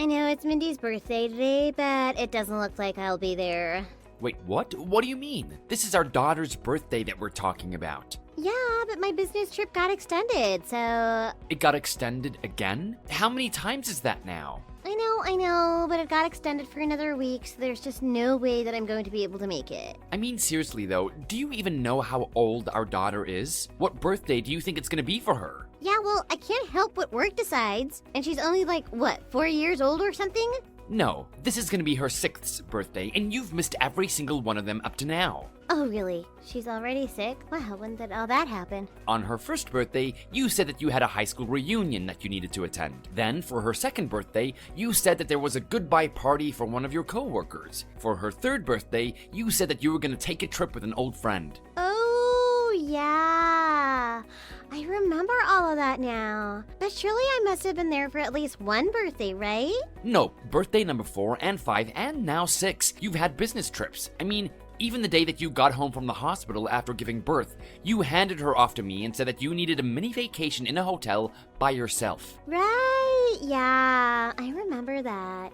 I know it's Mindy's birthday today, but it doesn't look like I'll be there. Wait, what? What do you mean? This is our daughter's birthday that we're talking about. Yeah, but my business trip got extended, so... It got extended again? How many times is that now? I know, but it got extended for another week, so there's just no way that I'm going to be able to make it. I mean, seriously though, do you even know how old our daughter is? What birthday do you think it's gonna be for her? Yeah, well, I can't help what work decides. And she's only like, what, 4 years old or something? No, this is gonna be her 6th birthday, and you've missed every single one of them up to now. Oh, really? She's already sick? Wow, when did all that happen? On her 1st birthday, you said that you had a high school reunion that you needed to attend. Then, for her 2nd birthday, you said that there was a goodbye party for one of your coworkers. For her 3rd birthday, you said that you were gonna take a trip with an old friend. Oh, yeah. I remember all of that now. But surely I must have been there for at least one birthday, right? No, birthday number 4 and 5 and now 6, you've had business trips. I mean, even the day that you got home from the hospital after giving birth, you handed her off to me and said that you needed a mini vacation in a hotel by yourself. Right, yeah, I remember that.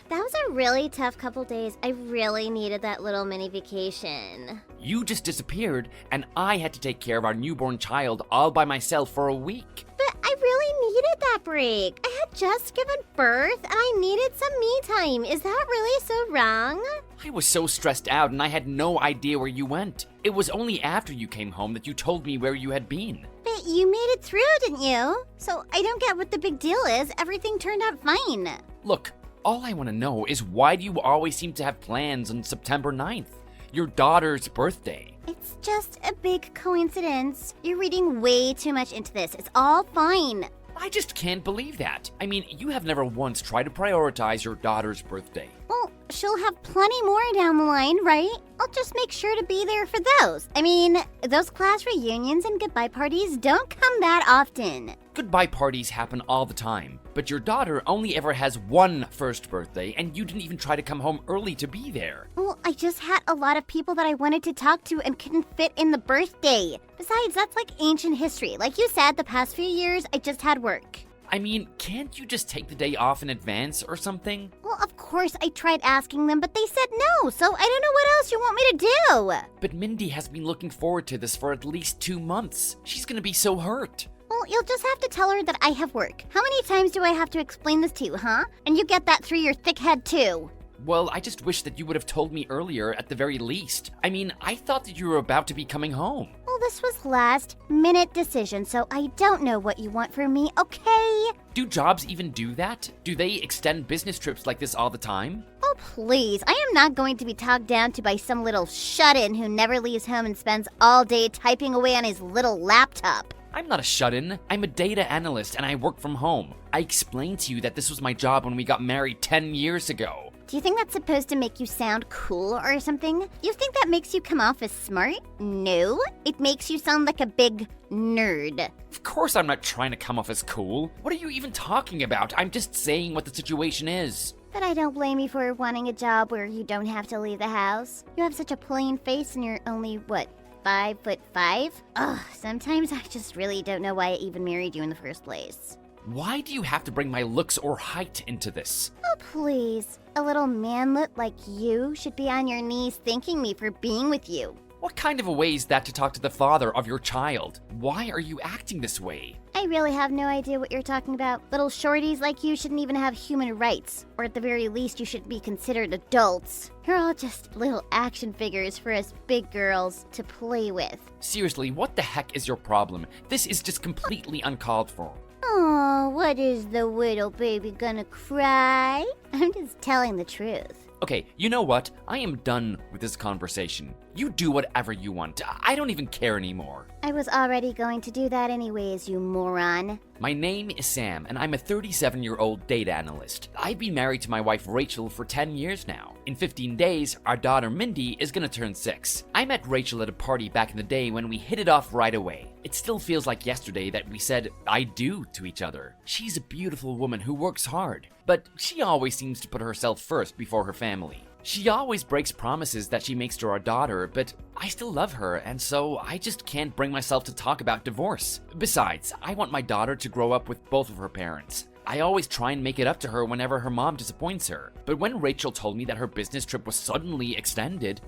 That was a really tough couple days. I really needed that little mini vacation. You just disappeared, and I had to take care of our newborn child all by myself for a week. But I really needed that break. I had just given birth and I needed some me time. Is that really so wrong? I was so stressed out and I had no idea where you went. It was only after you came home that you told me where you had been. But you made it through, didn't you? So I don't get what the big deal is. Everything turned out fine. Look, all I want to know is why do you always seem to have plans on September 9th? Your daughter's birthday. It's just a big coincidence. You're reading way too much into this. It's all fine. I just can't believe that. I mean, you have never once tried to prioritize your daughter's birthday. Well, she'll have plenty more down the line, right? I'll just make sure to be there for those. I mean, those class reunions and goodbye parties don't come that often. Goodbye parties happen all the time, but your daughter only ever has one first birthday, and you didn't even try to come home early to be there. Well, I just had a lot of people that I wanted to talk to and couldn't fit in the birthday. Besides, that's like ancient history. Like you said, the past few years, I just had work. I mean, can't you just take the day off in advance or something? Well, of course I tried asking them, but they said no, so I don't know what else you want me to do. But Mindy has been looking forward to this for at least 2 months. She's gonna be so hurt. Well, you'll just have to tell her that I have work. How many times do I have to explain this to you, huh? And you get that through your thick head, too. Well, I just wish that you would have told me earlier at the very least. I mean, I thought that you were about to be coming home. Well, this was last-minute decision, so I don't know what you want from me, okay? Do jobs even do that? Do they extend business trips like this all the time? Oh, please. I am not going to be talked down to by some little shut-in who never leaves home and spends all day typing away on his little laptop. I'm not a shut-in. I'm a data analyst and I work from home. I explained to you that this was my job when we got married 10 years ago. Do you think that's supposed to make you sound cool or something? You think that makes you come off as smart? No, it makes you sound like a big nerd. Of course I'm not trying to come off as cool. What are you even talking about? I'm just saying what the situation is. But I don't blame you for wanting a job where you don't have to leave the house. You have such a plain face and you're only, what, 5'5"? Ugh, sometimes I just really don't know why I even married you in the first place. Why do you have to bring my looks or height into this? Oh, please. A little manlet like you should be on your knees thanking me for being with you. What kind of a way is that to talk to the father of your child? Why are you acting this way? I really have no idea what you're talking about. Little shorties like you shouldn't even have human rights. Or at the very least, you should be considered adults. You're all just little action figures for us big girls to play with. Seriously, what the heck is your problem? This is just completely uncalled for. Oh, what is the little baby gonna cry? I'm just telling the truth. Okay, you know what? I am done with this conversation. You do whatever you want. I don't even care anymore. I was already going to do that anyways, you moron. My name is Sam, and I'm a 37-year-old data analyst. I've been married to my wife Rachel for 10 years now. In 15 days, our daughter Mindy is gonna turn 6. I met Rachel at a party back in the day when we hit it off right away. It still feels like yesterday that we said I do to each other. She's a beautiful woman who works hard, but she always seems to put herself first before her family. She always breaks promises that she makes to our daughter, but I still love her, and so I just can't bring myself to talk about divorce. Besides, I want my daughter to grow up with both of her parents. I always try and make it up to her whenever her mom disappoints her. But when Rachel told me that her business trip was suddenly extended,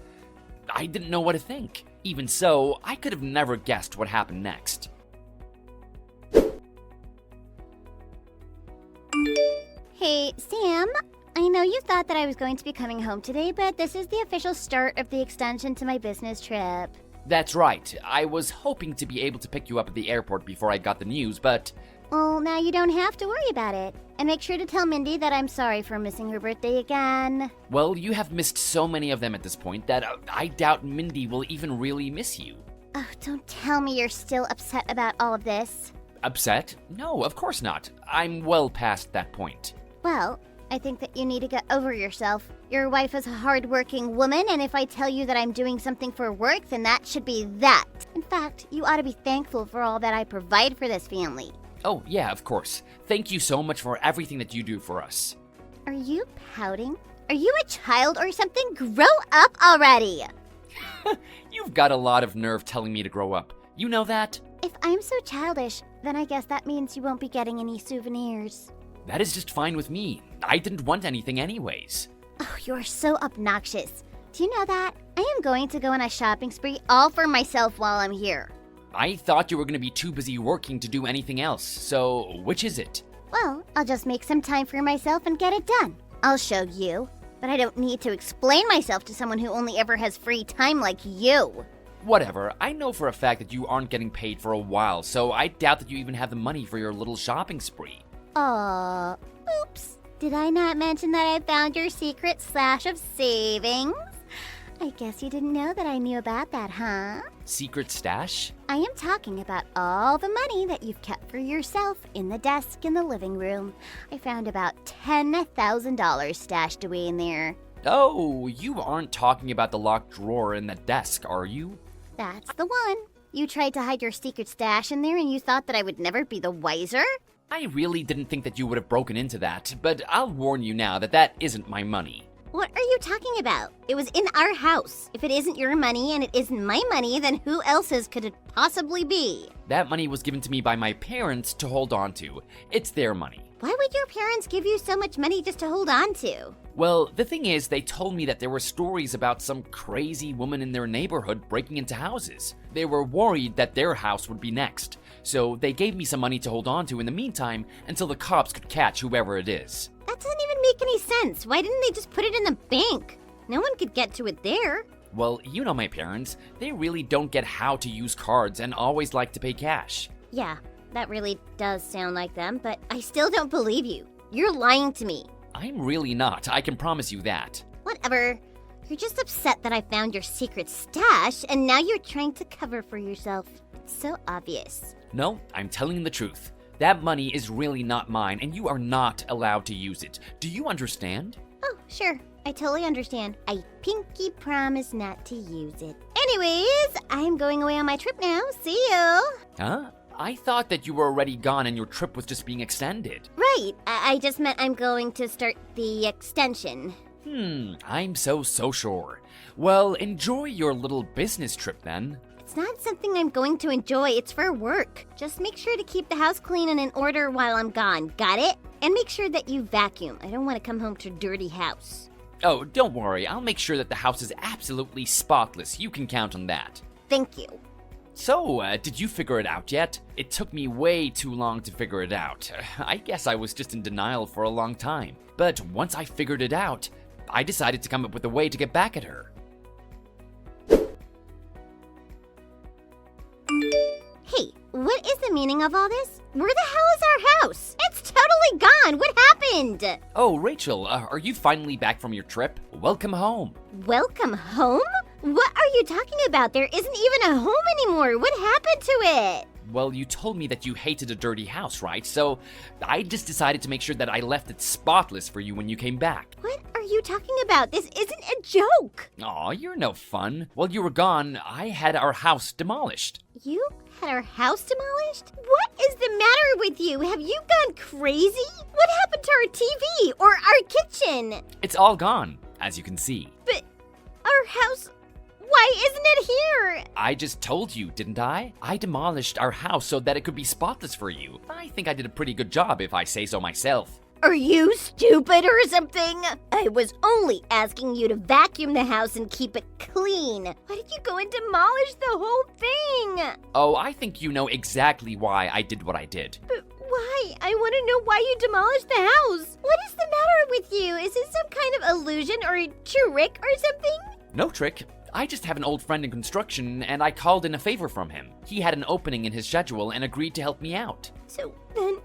I didn't know what to think. Even so, I could have never guessed what happened next. Hey, Sam. I know you thought that I was going to be coming home today, but this is the official start of the extension to my business trip. That's right. I was hoping to be able to pick you up at the airport before I got the news, but... Well, now you don't have to worry about it. And make sure to tell Mindy that I'm sorry for missing her birthday again. Well, you have missed so many of them at this point that I doubt Mindy will even really miss you. Oh, don't tell me you're still upset about all of this. Upset? No, of course not. I'm well past that point. Well, I think that you need to get over yourself. Your wife is a hard-working woman, and if I tell you that I'm doing something for work, then that should be that. In fact, you ought to be thankful for all that I provide for this family. Oh, yeah, of course. Thank you so much for everything that you do for us. Are you pouting? Are you a child or something? Grow up already! You've got a lot of nerve telling me to grow up. You know that? If I'm so childish, then I guess that means you won't be getting any souvenirs. That is just fine with me. I didn't want anything anyways. Oh, you're so obnoxious. Do you know that? I am going to go on a shopping spree all for myself while I'm here. I thought you were going to be too busy working to do anything else, so which is it? Well, I'll just make some time for myself and get it done. I'll show you, but I don't need to explain myself to someone who only ever has free time like you. Whatever, I know for a fact that you aren't getting paid for a while, so I doubt that you even have the money for your little shopping spree. Aw, oops. Did I not mention that I found your secret stash of savings? I guess you didn't know that I knew about that, huh? Secret stash? I am talking about all the money that you've kept for yourself in the desk in the living room. I found about $10,000 stashed away in there. Oh, you aren't talking about the locked drawer in the desk, are you? That's the one. You tried to hide your secret stash in there and you thought that I would never be the wiser? I really didn't think that you would have broken into that, but I'll warn you now that that isn't my money. What are you talking about? It was in our house. If it isn't your money and it isn't my money, then who else's could it possibly be? That money was given to me by my parents to hold on to. It's their money. Why would your parents give you so much money just to hold on to? Well, the thing is, they told me that there were stories about some crazy woman in their neighborhood breaking into houses. They were worried that their house would be next, so they gave me some money to hold on to in the meantime until the cops could catch whoever it is. That doesn't even make any sense. Why didn't they just put it in the bank? No one could get to it there. Well, you know my parents. They really don't get how to use cards and always like to pay cash. Yeah, that really does sound like them, but I still don't believe you. You're lying to me. I'm really not, I can promise you that. Whatever. You're just upset that I found your secret stash, and now you're trying to cover for yourself. It's so obvious. No, I'm telling the truth. That money is really not mine, and you are not allowed to use it. Do you understand? Oh, sure. I totally understand. I pinky promise not to use it. Anyways, I'm going away on my trip now. See you. Huh? I thought that you were already gone and your trip was just being extended. Right. I just meant I'm going to start the extension. I'm so sure. Well, enjoy your little business trip then. It's not something I'm going to enjoy. It's for work. Just make sure to keep the house clean and in order while I'm gone. Got it? And make sure that you vacuum. I don't want to come home to a dirty house. Oh, don't worry. I'll make sure that the house is absolutely spotless. You can count on that. Thank you. So, did you figure it out yet? It took me way too long to figure it out. I guess I was just in denial for a long time. But once I figured it out, I decided to come up with a way to get back at her. Hey, what is the meaning of all this? Where the hell is our house? It's totally gone. What happened? Oh, Rachel, are you finally back from your trip? Welcome home. Welcome home? What are you talking about? There isn't even a home anymore. What happened to it? Well, you told me that you hated a dirty house, right? So I just decided to make sure that I left it spotless for you when you came back. What are you talking about? This isn't a joke. Aw, you're no fun. While you were gone, I had our house demolished. You had our house demolished? What is the matter with you? Have you gone crazy? What happened to our TV or our kitchen? It's all gone, as you can see. But our house... Why isn't it here? I just told you, didn't I? I demolished our house so that it could be spotless for you. I think I did a pretty good job if I say so myself. Are you stupid or something? I was only asking you to vacuum the house and keep it clean. Why did you go and demolish the whole thing? Oh, I think you know exactly why I did what I did. But why? I want to know why you demolished the house. What is the matter with you? Is this some kind of illusion or a trick or something? No trick. I just have an old friend in construction, and I called in a favor from him. He had an opening in his schedule and agreed to help me out. So then,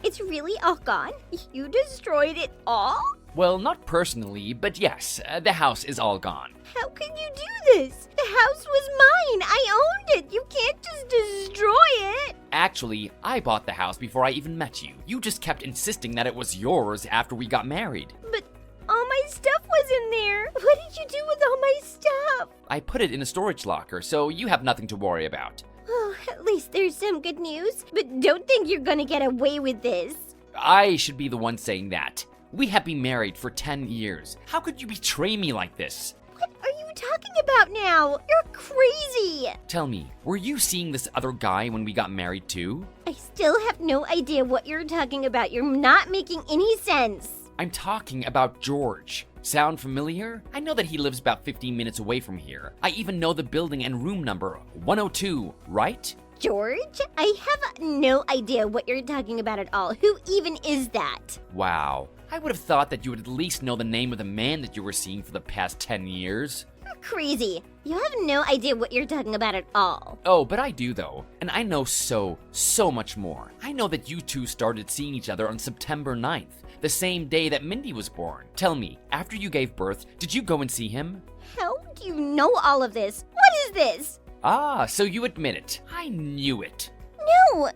it's really all gone? You destroyed it all? Well, not personally, but yes, the house is all gone. How can you do this? The house was mine. I owned it. You can't just destroy it. Actually, I bought the house before I even met you. You just kept insisting that it was yours after we got married. But all my stuff was in there. What did you do with all my stuff? I put it in a storage locker, so you have nothing to worry about. Oh, at least there's some good news. But don't think you're gonna get away with this. I should be the one saying that. We have been married for 10 years. How could you betray me like this? What are you talking about now? You're crazy. Tell me, were you seeing this other guy when we got married too? I still have no idea what you're talking about. You're not making any sense. I'm talking about George. Sound familiar? I know that he lives about 15 minutes away from here. I even know the building and room number, 102, right? George? I have no idea what you're talking about at all. Who even is that? Wow. I would have thought that you would at least know the name of the man that you were seeing for the past 10 years. You're crazy. You have no idea what you're talking about at all. Oh, but I do though. And I know so much more. I know that you two started seeing each other on September 9th, the same day that Mindy was born. Tell me, after you gave birth, did you go and see him? How do you know all of this? What is this? Ah, so you admit it. I knew it. No,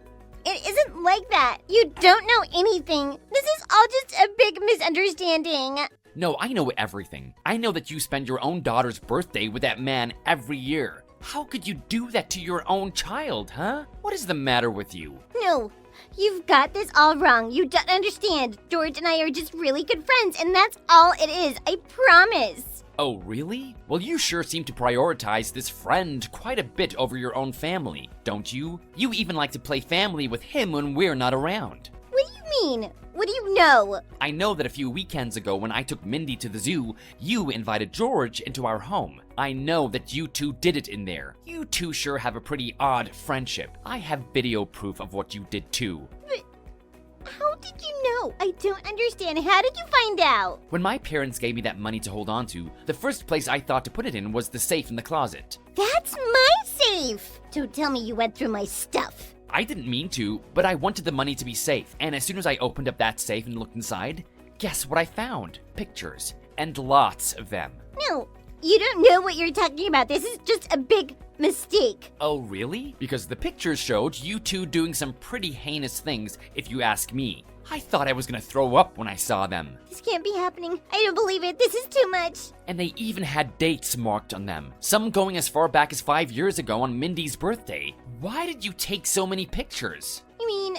it isn't like that. You don't know anything. This is all just a big misunderstanding. No, I know everything. I know that you spend your own daughter's birthday with that man every year. How could you do that to your own child, huh? What is the matter with you? No, you've got this all wrong. You don't understand. George and I are just really good friends, and that's all it is. I promise. Oh, really? Well, you sure seem to prioritize this friend quite a bit over your own family, don't you? You even like to play family with him when we're not around. What do you mean? What do you know? I know that a few weekends ago when I took Mindy to the zoo, you invited George into our home. I know that you two did it in there. You two sure have a pretty odd friendship. I have video proof of what you did too. But how did you know? I don't understand. How did you find out? When my parents gave me that money to hold on to, the first place I thought to put it in was the safe in the closet. That's my safe! Don't tell me you went through my stuff. I didn't mean to, but I wanted the money to be safe, and as soon as I opened up that safe and looked inside, guess what I found? Pictures, and lots of them. No, you don't know what you're talking about. This is just a big mistake. Oh, really? Because the pictures showed you two doing some pretty heinous things, if you ask me. I thought I was gonna throw up when I saw them. This can't be happening. I don't believe it. This is too much. And they even had dates marked on them, some going as far back as 5 years ago on Mindy's birthday. Why did you take so many pictures? You mean,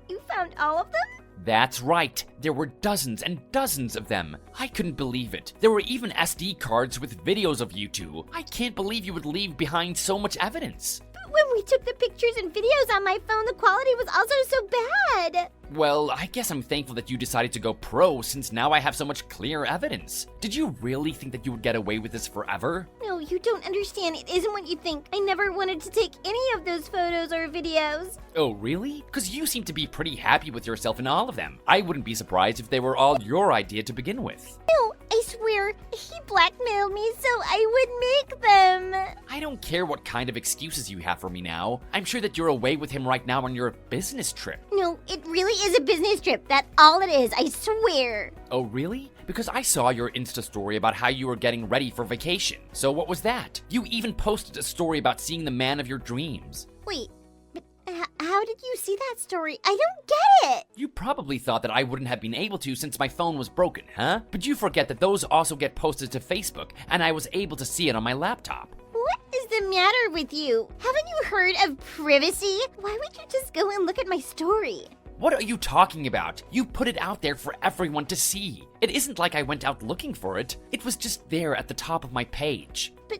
you found all of them? That's right. There were dozens and dozens of them. I couldn't believe it. There were even SD cards with videos of you two. I can't believe you would leave behind so much evidence. But when we took the pictures and videos on my phone, the quality was also so bad. Well, I guess I'm thankful that you decided to go pro since now I have so much clear evidence. Did you really think that you would get away with this forever? No, you don't understand. It isn't what you think. I never wanted to take any of those photos or videos. Oh, really? Because you seem to be pretty happy with yourself in all of them. I wouldn't be surprised if they were all your idea to begin with. No, I swear, he blackmailed me so I would make them. I don't care what kind of excuses you have for me now. I'm sure that you're away with him right now on your business trip. No, it really is a business trip. That's all it is, I swear. Oh, really? Because I saw your Insta story about how you were getting ready for vacation. So what was that? You even posted a story about seeing the man of your dreams. Wait, but how did you see that story? I don't get it. You probably thought that I wouldn't have been able to since my phone was broken, huh? But you forget that those also get posted to Facebook, and I was able to see it on my laptop. What is the matter with you? Haven't you heard of privacy? Why would you just go and look at my story? What are you talking about? You put it out there for everyone to see. It isn't like I went out looking for it. It was just there at the top of my page. But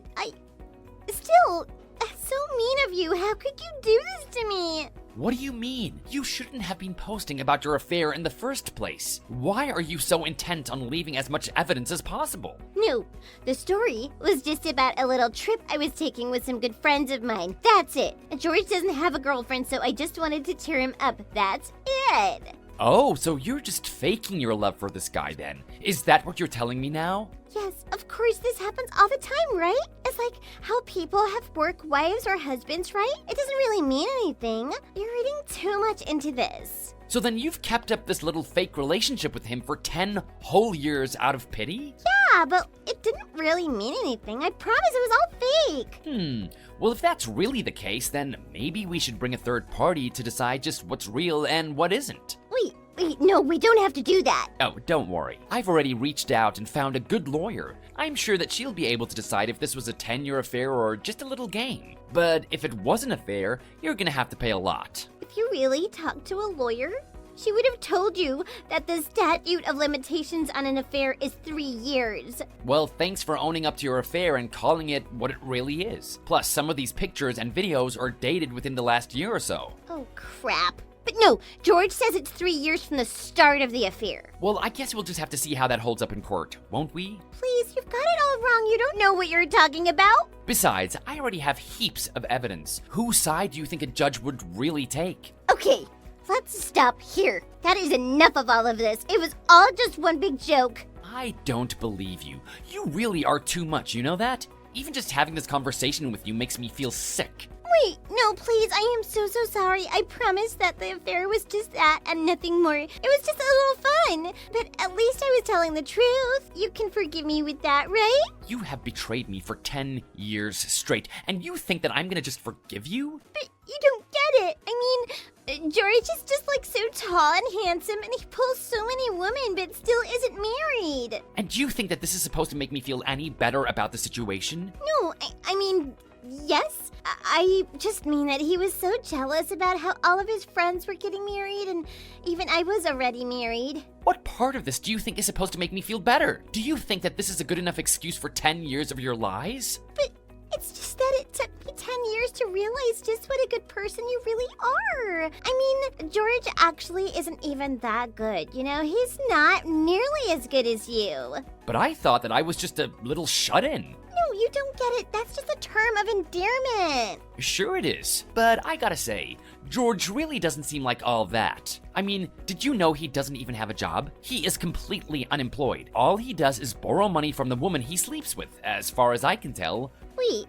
Still, that's so mean of you. How could you do this to me? What do you mean? You shouldn't have been posting about your affair in the first place. Why are you so intent on leaving as much evidence as possible? No, the story was just about a little trip I was taking with some good friends of mine. That's it. George doesn't have a girlfriend, so I just wanted to cheer him up. That's it. Oh, so you're just faking your love for this guy then? Is that what you're telling me now? Yes, of course, this happens all the time, right? It's like how people have work wives or husbands, right? It doesn't really mean anything. You're reading too much into this. So then you've kept up this little fake relationship with him for 10 whole years out of pity? Yeah, but it didn't really mean anything. I promise it was all fake. Well, if that's really the case, then maybe we should bring a third party to decide just what's real and what isn't. Wait, no, we don't have to do that. Oh, don't worry. I've already reached out and found a good lawyer. I'm sure that she'll be able to decide if this was a 10-year affair or just a little game. But if it was an affair, you're gonna have to pay a lot. If you really talked to a lawyer, she would have told you that the statute of limitations on an affair is 3 years. Well, thanks for owning up to your affair and calling it what it really is. Plus, some of these pictures and videos are dated within the last year or so. Oh, crap. But no, George says it's 3 years from the start of the affair. Well, I guess we'll just have to see how that holds up in court, won't we? Please, you've got it all wrong. You don't know what you're talking about. Besides, I already have heaps of evidence. Whose side do you think a judge would really take? Okay, let's stop here. That is enough of all of this. It was all just one big joke. I don't believe you. You really are too much, you know that? Even just having this conversation with you makes me feel sick. Wait, no, please, I am so sorry. I promise that the affair was just that and nothing more. It was just a little fun. But at least I was telling the truth. You can forgive me with that, right? You have betrayed me for 10 years straight, and you think that I'm gonna just forgive you? But you don't get it. I mean, George is just like so tall and handsome and he pulls so many women but still isn't married. And you think that this is supposed to make me feel any better about the situation? No, I mean, yes. I just mean that he was so jealous about how all of his friends were getting married and even I was already married. What part of this do you think is supposed to make me feel better? Do you think that this is a good enough excuse for 10 years of your lies? But it's just that it took me 10 years to realize just what a good person you really are. I mean, George actually isn't even that good, you know? He's not nearly as good as you. But I thought that I was just a little shut-in. No, you don't get it. That's just a term of endearment. Sure it is, but I gotta say, George really doesn't seem like all that. I mean, did you know he doesn't even have a job? He is completely unemployed. All he does is borrow money from the woman he sleeps with, as far as I can tell. Wait,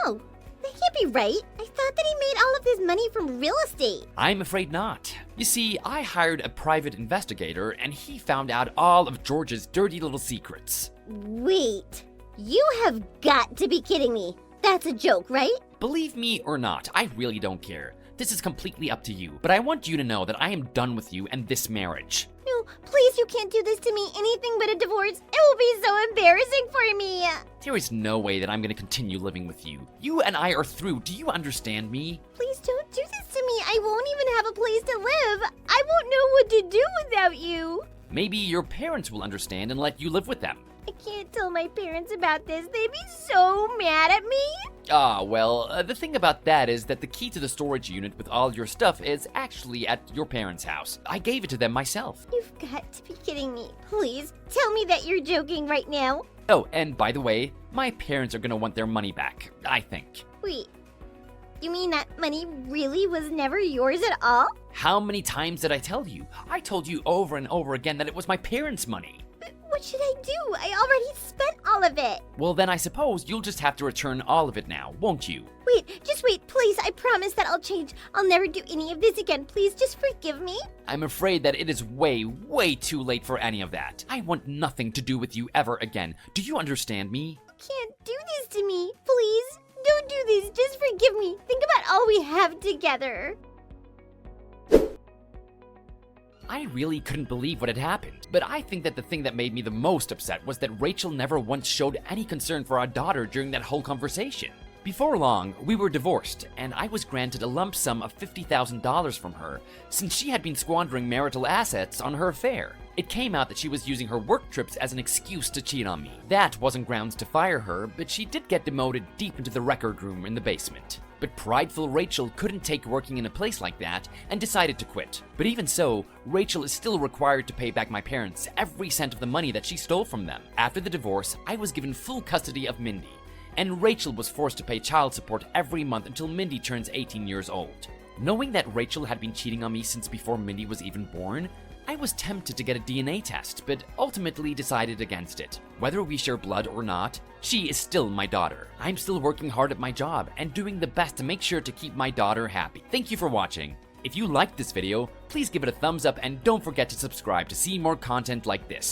no, that can't be right. I thought that he made all of his money from real estate. I'm afraid not. You see, I hired a private investigator, and he found out all of George's dirty little secrets. Wait, you have got to be kidding me. That's a joke, right? Believe me or not, I really don't care. This is completely up to you, but I want you to know that I am done with you and this marriage. No, please, you can't do this to me. Anything but a divorce. It will be so embarrassing for me. There is no way that I'm going to continue living with you. You and I are through. Do you understand me? Please don't do this to me. I won't even have a place to live. I won't know what to do without you. Maybe your parents will understand and let you live with them. I can't tell my parents about this. They'd be so mad at me. Well, the thing about that is that the key to the storage unit with all your stuff is actually at your parents' house. I gave it to them myself. You've got to be kidding me. Please, tell me that you're joking right now. Oh, and by the way, my parents are gonna want their money back, I think. Wait, you mean that money really was never yours at all? How many times did I tell you? I told you over and over again that it was my parents' money. What should I do? I already spent all of it. Well, then I suppose you'll just have to return all of it now, won't you? Wait, just wait, please. I promise that I'll change. I'll never do any of this again. Please, just forgive me. I'm afraid that it is way, way too late for any of that. I want nothing to do with you ever again. Do you understand me? You can't do this to me. Please, don't do this. Just forgive me. Think about all we have together. I really couldn't believe what had happened, but I think that the thing that made me the most upset was that Rachel never once showed any concern for our daughter during that whole conversation. Before long, we were divorced, and I was granted a lump sum of $50,000 from her, since she had been squandering marital assets on her affair. It came out that she was using her work trips as an excuse to cheat on me. That wasn't grounds to fire her, but she did get demoted deep into the record room in the basement. But prideful Rachel couldn't take working in a place like that and decided to quit. But even so, Rachel is still required to pay back my parents every cent of the money that she stole from them. After the divorce, I was given full custody of Mindy, and Rachel was forced to pay child support every month until Mindy turns 18 years old. Knowing that Rachel had been cheating on me since before Mindy was even born, I was tempted to get a DNA test, but ultimately decided against it. Whether we share blood or not, she is still my daughter. I'm still working hard at my job and doing the best to make sure to keep my daughter happy. Thank you for watching. If you liked this video, please give it a thumbs up and don't forget to subscribe to see more content like this.